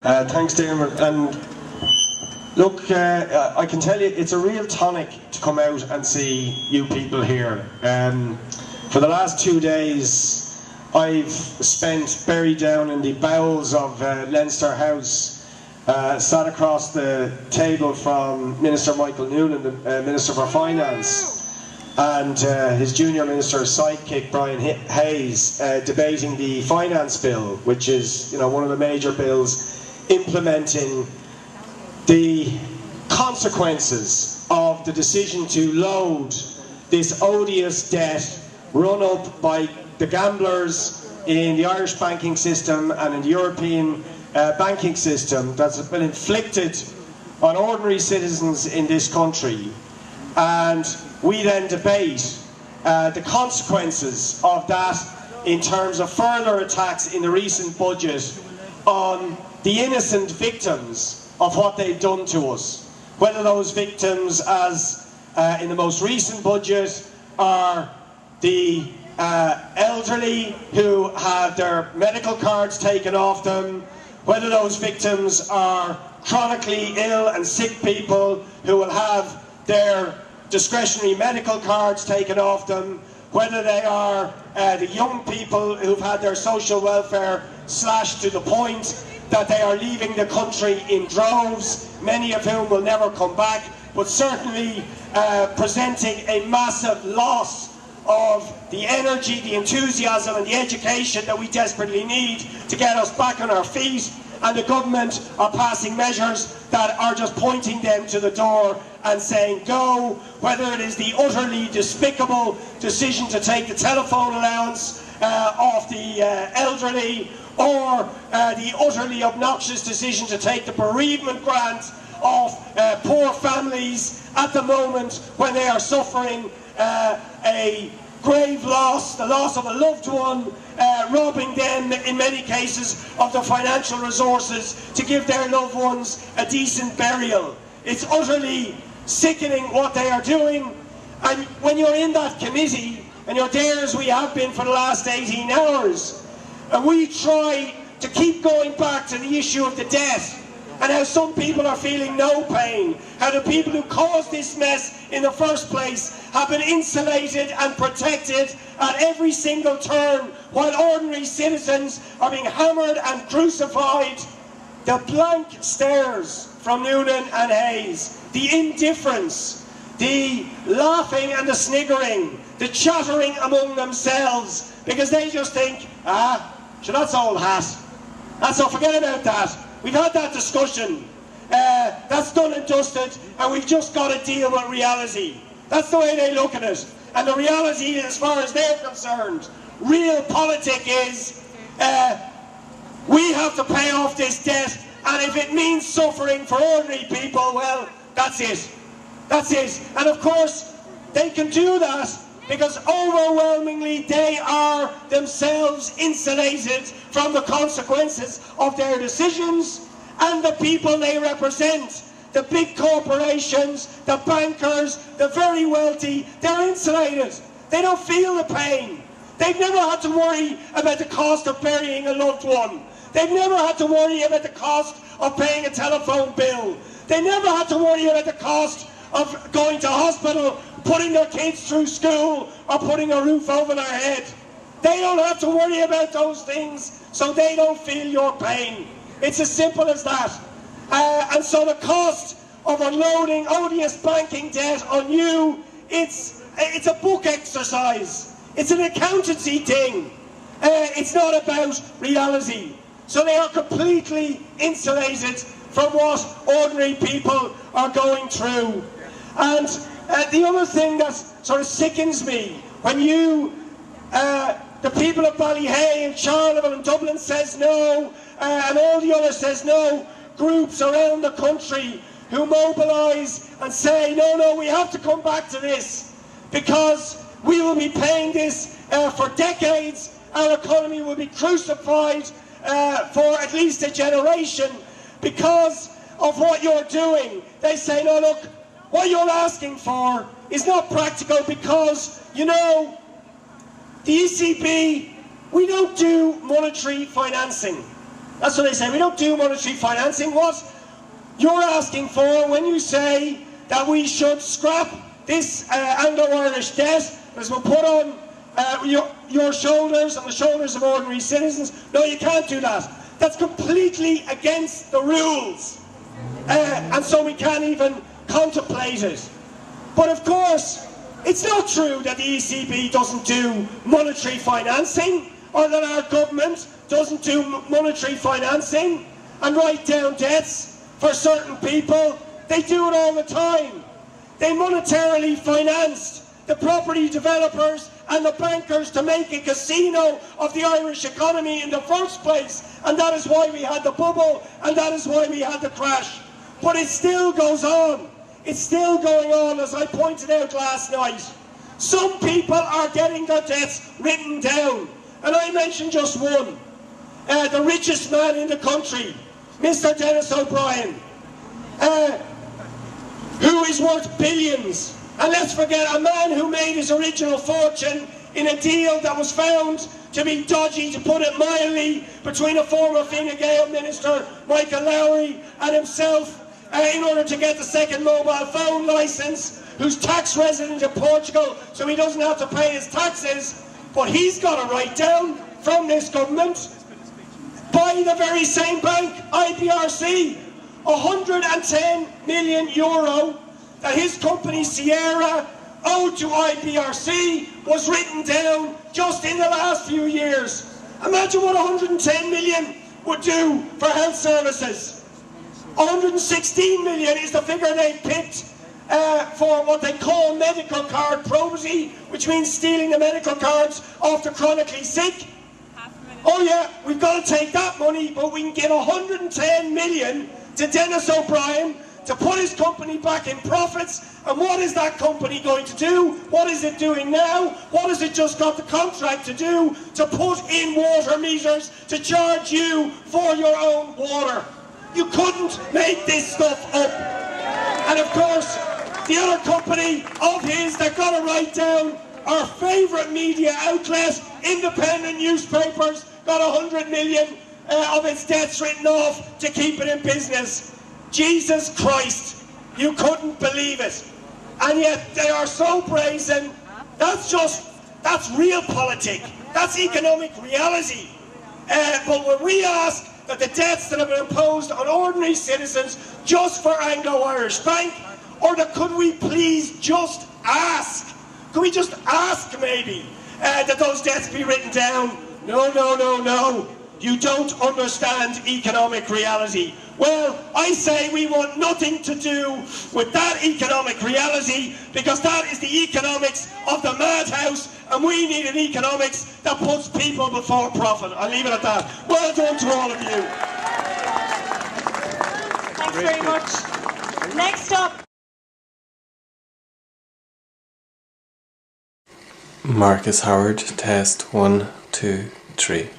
Thanks, Dermot. And look, I can tell you it's a real tonic to come out and see you people here. For the last 2 days, I've spent buried down in the bowels of Leinster House, sat across the table from Minister Michael Noonan, the Minister for Finance, and his junior minister's sidekick Brian Hayes, debating the finance bill, which is, you know, one of the major bills implementing the consequences of the decision to load this odious debt run up by the gamblers in the Irish banking system and in the European banking system that's been inflicted on ordinary citizens in this country. And we then debate the consequences of that in terms of further attacks in the recent budget on the innocent victims of what they've done to us. Whether those victims, as in the most recent budget, are the elderly who have their medical cards taken off them, whether those victims are chronically ill and sick people who will have their discretionary medical cards taken off them, whether they are the young people who've had their social welfare slashed to the point that they are leaving the country in droves, many of whom will never come back, but certainly presenting a massive loss of the energy, the enthusiasm and the education that we desperately need to get us back on our feet. And the government are passing measures that are just pointing them to the door and saying go, whether it is the utterly despicable decision to take the telephone allowance off the elderly, or the utterly obnoxious decision to take the bereavement grant off poor families at the moment when they are suffering a grave loss, the loss of a loved one, robbing them in many cases of the financial resources to give their loved ones a decent burial. It's utterly sickening what they are doing, and when you're in that committee, and you're there as we have been for the last 18 hours, and we try to keep going back to the issue of the debt, and how some people are feeling no pain, how the people who caused this mess in the first place have been insulated and protected at every single turn, while ordinary citizens are being hammered and crucified. The blank stares from Noonan and Hayes, the indifference, the laughing and the sniggering, the chattering among themselves, because they just think, sure, that's old hat. That's all, forget about that. We've had that discussion. That's done and dusted, and we've just got to deal with reality. That's the way they look at it. And the reality, as far as they're concerned, real politics is we have to pay off this debt, and if it means suffering for ordinary people, well, that's it. That's it. And of course, they can do that because overwhelmingly they are themselves insulated from the consequences of their decisions, and the people they represent, the big corporations, the bankers, the very wealthy, they're insulated. They don't feel the pain. They've never had to worry about the cost of burying a loved one. They've never had to worry about the cost of paying a telephone bill. They never had to worry about the cost of going to hospital, putting their kids through school, or putting a roof over their head. They don't have to worry about those things, so they don't feel your pain. It's as simple as that. And so the cost of unloading odious banking debt on you, it's a book exercise. It's an accountancy thing. It's not about reality. So they are completely insulated from what ordinary people are going through. And the other thing that sort of sickens me, when you, the people of Ballyhea and Charleville and Dublin Says No, and all the other Says No groups around the country who mobilise and say, no, we have to come back to this because we will be paying this for decades, our economy will be crucified for at least a generation because of what you're doing. They say, no, look, what you're asking for is not practical because, you know, the ECB, we don't do monetary financing. That's what they say. We don't do monetary financing. What you're asking for when you say that we should scrap this Anglo-Irish debt, as we'll put on your shoulders and the shoulders of ordinary citizens. No, you can't do that. That's completely against the rules. And so we can't even contemplate it. But of course, it's not true that the ECB doesn't do monetary financing, or that our government doesn't do monetary financing and write down debts for certain people. They do it all the time. They monetarily financed the property developers and the bankers to make a casino of the Irish economy in the first place, and that is why we had the bubble, and that is why we had the crash. But it still goes on. It's still going on, as I pointed out last night. Some people are getting their debts written down, and I mentioned just one. The richest man in the country, Mr. Dennis O'Brien, who is worth billions. And let's forget, a man who made his original fortune in a deal that was found to be dodgy, to put it mildly, between a former Fine Gael minister, Michael Lowry, and himself, in order to get the second mobile phone licence, who's tax resident in Portugal, so he doesn't have to pay his taxes. But he's got a write down from this government by the very same bank, IBRC, €110 million that his company Sierra owed to IBRC was written down just in the last few years. Imagine what 110 million would do for health services. 116 million is the figure they picked for what they call medical card probity, which means stealing the medical cards off the chronically sick. Oh yeah, we've got to take that money, but we can give 110 million to Dennis O'Brien to put his company back in profits. And what is that company going to do? What is it doing now? What has it just got the contract to do? To put in water meters to charge you for your own water. You couldn't make this stuff up. And of course, the other company of his that got to write down our favourite media outlet, independent newspapers, got 100 million of its debts written off to keep it in business. Jesus Christ, you couldn't believe it. And yet they are so brazen. That's real politic. That's economic reality. But when we ask that the debts that have been imposed on ordinary citizens just for Anglo-Irish Bank, or that could we please just ask? Could we just ask maybe that those debts be written down? No, no, no, no. You don't understand economic reality. Well, I say we want nothing to do with that economic reality, because that is the economics of the madhouse, and we need an economics that puts people before profit. I'll leave it at that. Well done to all of you. Thanks very much. Next up. Marcus Howard, test 1, 2, 3.